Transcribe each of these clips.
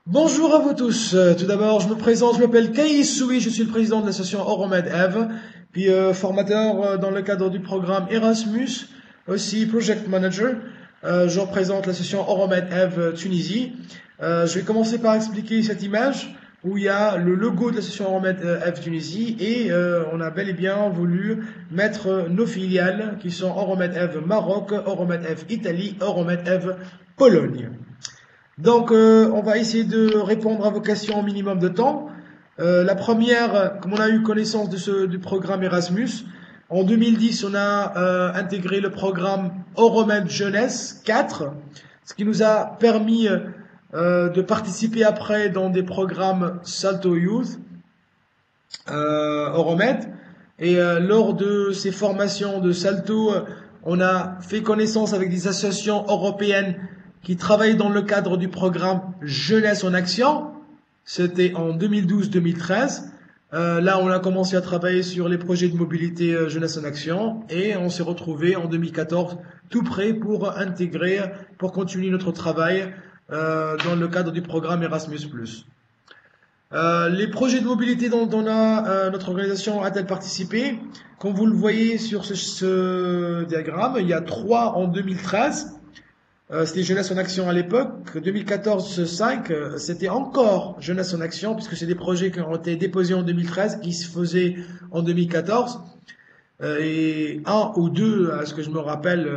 Bonjour à vous tous. Tout d'abord, je me présente, je m'appelle Kay Soui, je suis le président de l'association Euromed Eve, puis formateur dans le cadre du programme Erasmus, aussi project manager. Je représente l'association Euromed Eve Tunisie. Je vais commencer par expliquer cette image où il y a le logo de l'association Euromed Eve Tunisie et on a bel et bien voulu mettre nos filiales qui sont Euromed Eve Maroc, Euromed Eve Italie, Euromed Eve Pologne. Donc, on va essayer de répondre à vos questions au minimum de temps. La première, comme on a eu connaissance du programme Erasmus, en 2010, on a intégré le programme Euromed Jeunesse 4, ce qui nous a permis de participer après dans des programmes Salto Youth, Euromed. Et lors de ces formations de Salto, on a fait connaissance avec des associations européennes qui travaillent dans le cadre du programme Jeunesse en Action. C'était en 2012-2013. Là, on a commencé à travailler sur les projets de mobilité Jeunesse en Action et on s'est retrouvé en 2014 tout prêt pour pour continuer notre travail dans le cadre du programme Erasmus+. Les projets de mobilité dont notre organisation a-t-elle participé? Comme vous le voyez sur ce diagramme, il y a 3 en 2013. C'était Jeunesse en Action à l'époque. 2014-5, c'était encore Jeunesse en Action, puisque c'est des projets qui ont été déposés en 2013, qui se faisaient en 2014. Et un ou deux, à ce que je me rappelle,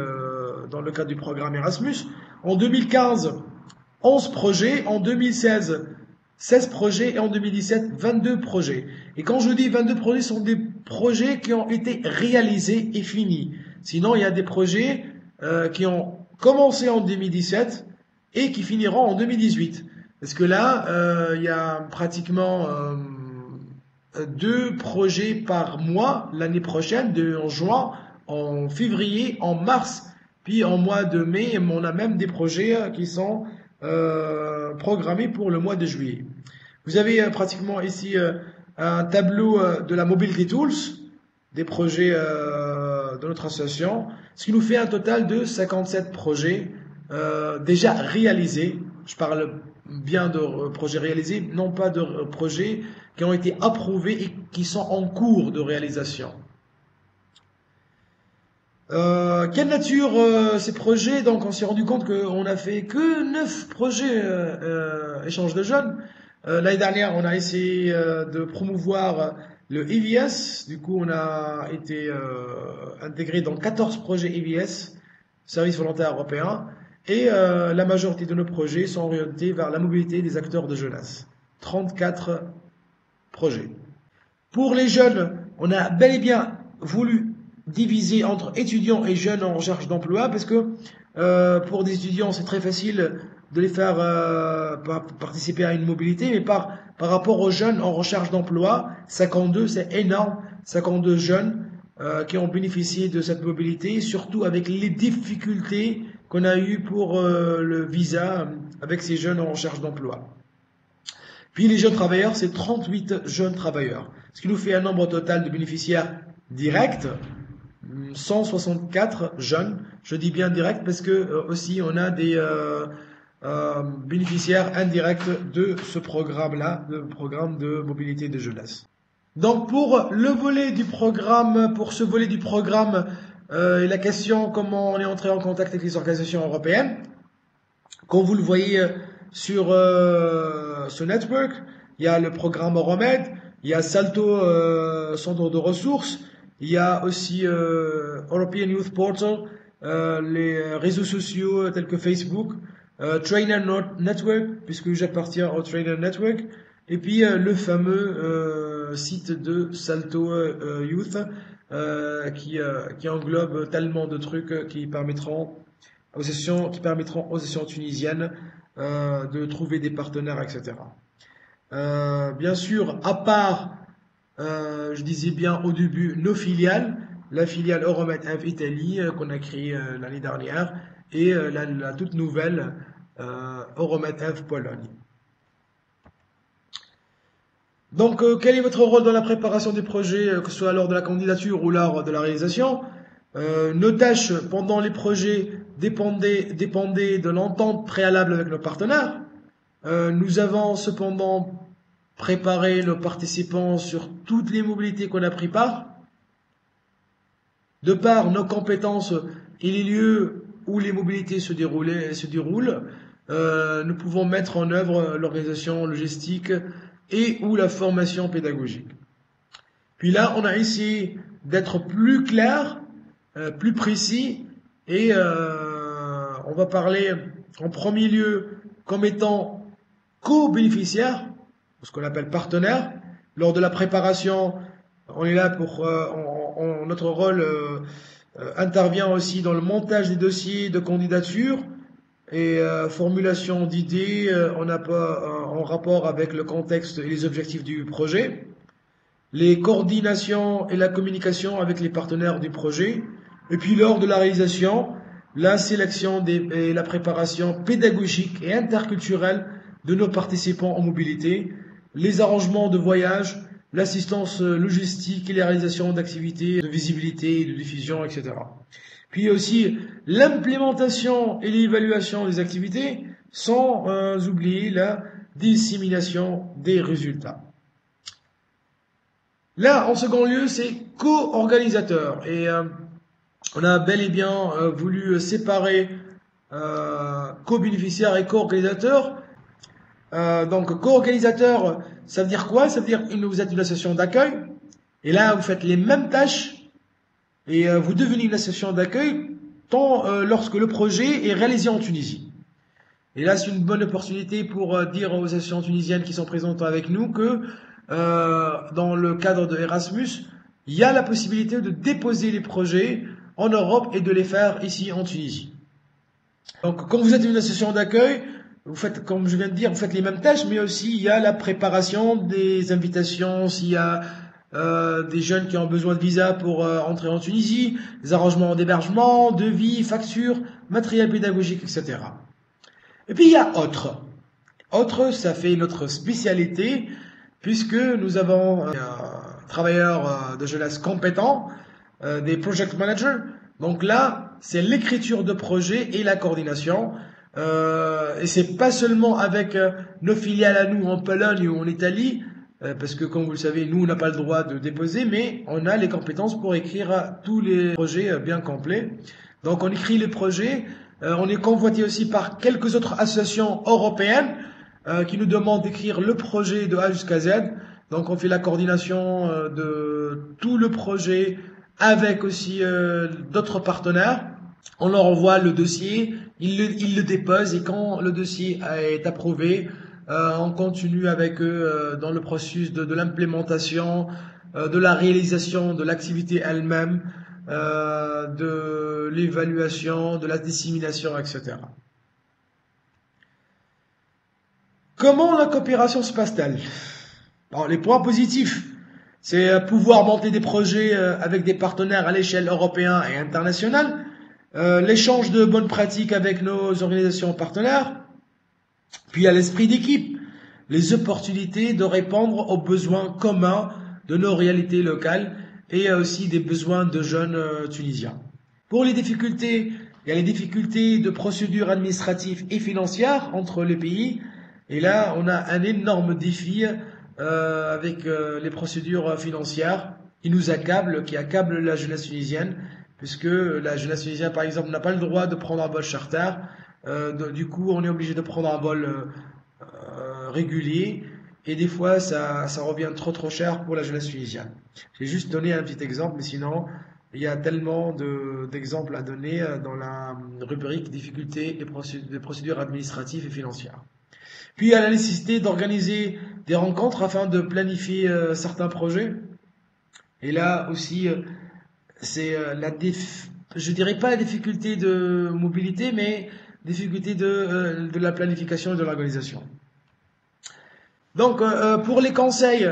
dans le cadre du programme Erasmus. En 2015, 11 projets. En 2016, 16 projets. Et en 2017, 22 projets. Et quand je dis 22 projets, ce sont des projets qui ont été réalisés et finis. Sinon, il y a des projets qui ont commencé en 2017 et qui finiront en 2018. Parce que là, il y a pratiquement 2 projets par mois l'année prochaine, en juin, en février, en mars, puis en mois de mai, on a même des projets qui sont programmés pour le mois de juillet. Vous avez pratiquement ici un tableau de la Mobility Tools, des projets de notre association, ce qui nous fait un total de 57 projets déjà réalisés. Je parle bien de projets réalisés, non pas de projets qui ont été approuvés et qui sont en cours de réalisation. Quelle nature ces projets? Donc on s'est rendu compte qu'on a fait que 9 projets échange de jeunes. L'année dernière, on a essayé de promouvoir le EVS. Du coup, on a été intégré dans 14 projets EVS, Service volontaire européen, et la majorité de nos projets sont orientés vers la mobilité des acteurs de jeunesse. 34 projets. Pour les jeunes, on a bel et bien voulu diviser entre étudiants et jeunes en recherche d'emploi, parce que pour des étudiants, c'est très facile de les faire participer à une mobilité, mais par rapport aux jeunes en recherche d'emploi, 52, c'est énorme, 52 jeunes qui ont bénéficié de cette mobilité, surtout avec les difficultés qu'on a eues pour le visa avec ces jeunes en recherche d'emploi. Puis les jeunes travailleurs, c'est 38 jeunes travailleurs, ce qui nous fait un nombre total de bénéficiaires directs, 164 jeunes. Je dis bien direct parce que aussi on a des bénéficiaires indirects de ce programme-là, le programme de mobilité de jeunesse. Donc pour ce volet du programme, la question comment on est entré en contact avec les organisations européennes. Comme vous le voyez sur ce network, il y a le programme Euromed, il y a Salto, centre de ressources, il y a aussi European Youth Portal, les réseaux sociaux tels que Facebook, Trainer Network, puisque j'appartiens au Trainer Network, et puis le fameux site de Salto Youth qui englobe tellement de trucs qui permettront aux associations tunisiennes de trouver des partenaires, etc. Bien sûr, à part, je disais bien au début, nos filiales, la filiale Euromed Eve Italie qu'on a créée l'année dernière et la toute nouvelle Euromed Eve Pologne. Donc, quel est votre rôle dans la préparation des projets, que ce soit lors de la candidature ou lors de la réalisation? Nos tâches pendant les projets dépendaient de l'entente préalable avec nos partenaires. Nous avons cependant préparé nos participants sur toutes les mobilités qu'on a pris part. De par nos compétences et les lieux où les mobilités se déroulent, nous pouvons mettre en œuvre l'organisation logistique et ou la formation pédagogique. Puis là, on a essayé d'être plus clair, plus précis, et on va parler en premier lieu comme étant co-bénéficiaire, ce qu'on appelle partenaire. Lors de la préparation, on est là pour notre rôle intervient aussi dans le montage des dossiers de candidature et formulation d'idées en rapport avec le contexte et les objectifs du projet, les coordinations et la communication avec les partenaires du projet, et puis lors de la réalisation, la sélection et la préparation pédagogique et interculturelle de nos participants en mobilité, les arrangements de voyage, l'assistance logistique et la réalisation d'activités de visibilité, de diffusion, etc. Puis aussi l'implémentation et l'évaluation des activités, sans oublier la dissémination des résultats. Là, en second lieu, c'est co-organisateur. Et on a bel et bien voulu séparer co-bénéficiaire et co-organisateur. Donc, co-organisateur, ça veut dire quoi? Ça veut dire que vous êtes une association d'accueil, et là, vous faites les mêmes tâches, et vous devenez une association d'accueil lorsque le projet est réalisé en Tunisie. Et là, c'est une bonne opportunité pour dire aux associations tunisiennes qui sont présentes avec nous que dans le cadre de Erasmus, il y a la possibilité de déposer les projets en Europe et de les faire ici en Tunisie. Donc, quand vous êtes une association d'accueil, vous faites, comme je viens de dire, vous faites les mêmes tâches, mais aussi il y a la préparation des invitations, s'il y a des jeunes qui ont besoin de visa pour entrer en Tunisie, les arrangements d'hébergement, devis, factures, matériel pédagogique, etc. Et puis il y a autre. Autre, ça fait notre spécialité, puisque nous avons travailleurs de jeunesse compétents, des project managers. Donc là, c'est l'écriture de projet et la coordination. Et c'est pas seulement avec nos filiales à nous en Pologne ou en Italie, parce que comme vous le savez, nous on n'a pas le droit de déposer, mais on a les compétences pour écrire tous les projets bien complets. Donc on écrit les projets, on est convoité aussi par quelques autres associations européennes qui nous demandent d'écrire le projet de A jusqu'à Z. Donc on fait la coordination de tout le projet avec aussi d'autres partenaires. On leur envoie le dossier, ils le déposent, et quand le dossier est approuvé, on continue avec eux dans le processus de l'implémentation, de la réalisation de l'activité elle-même, de l'évaluation, de la dissémination, etc. Comment la coopération se passe-t-elle? Alors, les points positifs, c'est pouvoir monter des projets avec des partenaires à l'échelle européenne et internationale, l'échange de bonnes pratiques avec nos organisations partenaires, puis il y a l'esprit d'équipe, les opportunités de répondre aux besoins communs de nos réalités locales et aussi des besoins de jeunes Tunisiens. Pour les difficultés, il y a les difficultés de procédures administratives et financières entre les pays, et là on a un énorme défi avec les procédures financières qui accablent la jeunesse tunisienne, puisque la jeunesse tunisienne, par exemple, n'a pas le droit de prendre un vol charter. Du coup, on est obligé de prendre un vol régulier, et des fois, ça revient trop cher pour la jeunesse tunisienne. J'ai juste donné un petit exemple, mais sinon, il y a tellement d'exemples à donner dans la rubrique difficultés et procédures administratives et financières. Puis, il y a la nécessité d'organiser des rencontres afin de planifier certains projets. Et là aussi, c'est je dirais pas la difficulté de mobilité, mais difficulté de la planification et de l'organisation. Donc, pour les conseils,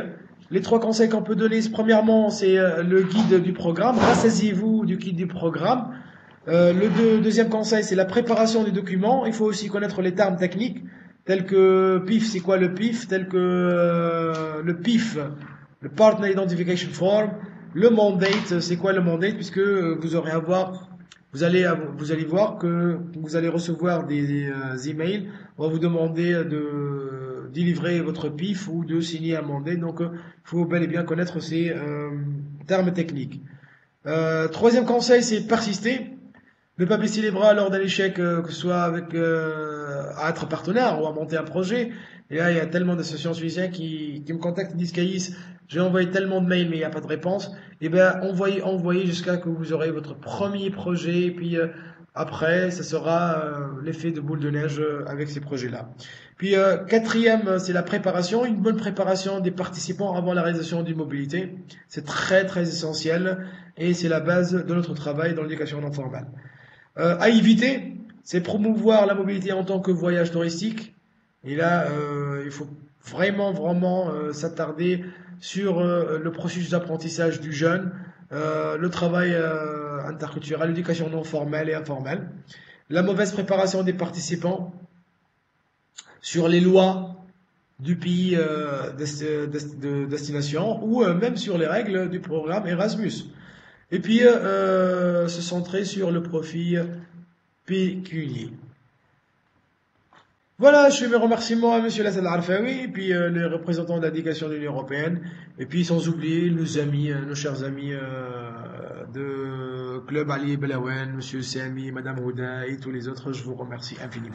les 3 conseils qu'on peut donner, premièrement, c'est le guide du programme. Rassasiez-vous du guide du programme. Le deuxième conseil, c'est la préparation des documents. Il faut aussi connaître les termes techniques, tels que PIF, c'est quoi le PIF, tel que le PIF, le Partner Identification Form. Le mandate, c'est quoi le mandate? Puisque vous aurez à voir vous allez voir que vous allez recevoir des emails. On va vous demander de délivrer votre PIF ou de signer un mandat. Donc, il faut bel et bien connaître ces termes techniques. Troisième conseil, c'est persister. Ne pas baisser les bras lors d'un échec, que ce soit avec à être partenaire ou à monter un projet. Et là, il y a tellement d'associations tunisiennes qui me contactent et disent Caïs, j'ai envoyé tellement de mails mais il n'y a pas de réponse. Eh bien, envoyez jusqu'à que vous aurez votre premier projet. Et puis après, ça sera l'effet de boule de neige avec ces projets-là. Puis quatrième, c'est la préparation. Une bonne préparation des participants avant la réalisation d'une mobilité. C'est très très essentiel et c'est la base de notre travail dans l'éducation non formelle. À éviter, c'est promouvoir la mobilité en tant que voyage touristique. Et là, il faut vraiment s'attarder sur le processus d'apprentissage du jeune, le travail interculturel, l'éducation non formelle et informelle, la mauvaise préparation des participants sur les lois du pays de destination ou même sur les règles du programme Erasmus. Et puis, se centrer sur le profit pécunier. Voilà, je fais mes remerciements à Monsieur Lassad Al-Arfaoui, et puis les représentants de la délégation de l'Union Européenne, et puis sans oublier nos amis, nos chers amis de Club Ali Belawen, Monsieur Sami, Madame Houda et tous les autres, je vous remercie infiniment.